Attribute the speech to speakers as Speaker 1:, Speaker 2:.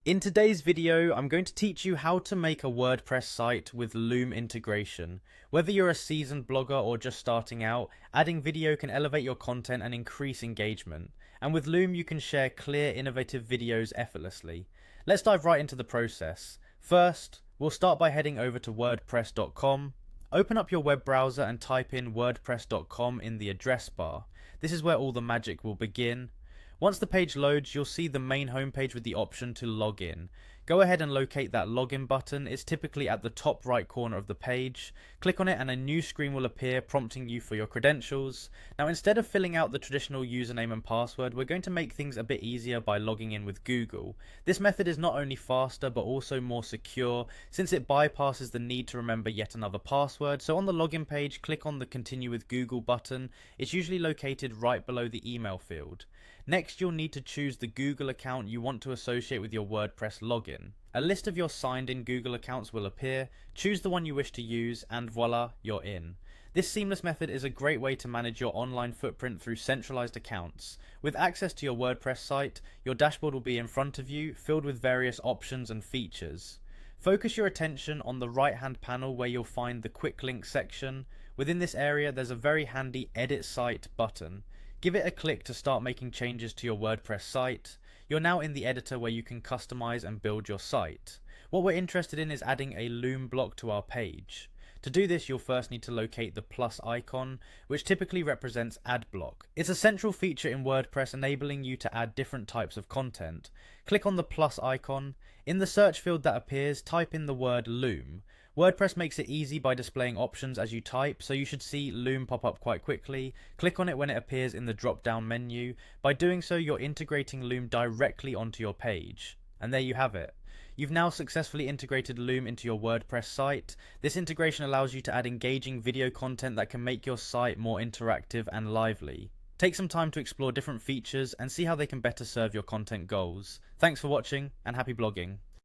Speaker 1: In today's video, I'm going to teach you how to make a WordPress site with Loom integration. Whether you're a seasoned blogger or just starting out, adding video can elevate your content and increase engagement. And with Loom, you can share clear, innovative videos effortlessly. Let's dive right into the process. First, we'll start by heading over to wordpress.com. Open up your web browser and type in wordpress.com in the address bar. This is where all the magic will begin. Once the page loads, you'll see the main homepage with the option to log in. Go ahead and locate that login button. It's typically at the top right corner of the page. Click on it and a new screen will appear prompting you for your credentials. Now, instead of filling out the traditional username and password, we're going to make things a bit easier by logging in with Google. This method is not only faster but also more secure since it bypasses the need to remember yet another password. So on the login page, click on the Continue with Google button. It's usually located right below the email field. Next, you'll need to choose the Google account you want to associate with your WordPress login. A list of your signed in Google accounts will appear. Choose the one you wish to use and voila, you're in. This seamless method is a great way to manage your online footprint through centralized accounts. With access to your WordPress site, your dashboard will be in front of you, filled with various options and features. Focus your attention on the right hand panel where you'll find the quick link section. Within this area, there's a very handy Edit Site button. Give it a click to start making changes to your WordPress site. You're now in the editor where you can customize and build your site. What we're interested in is adding a Loom block to our page. To do this, you'll first need to locate the plus icon, which typically represents Add Block. It's a central feature in WordPress enabling you to add different types of content. Click on the plus icon. In the search field that appears, type in the word Loom. WordPress makes it easy by displaying options as you type, so you should see Loom pop up quite quickly. Click on it when it appears in the drop-down menu. By doing so, you're integrating Loom directly onto your page. And there you have it. You've now successfully integrated Loom into your WordPress site. This integration allows you to add engaging video content that can make your site more interactive and lively. Take some time to explore different features and see how they can better serve your content goals. Thanks for watching and happy blogging.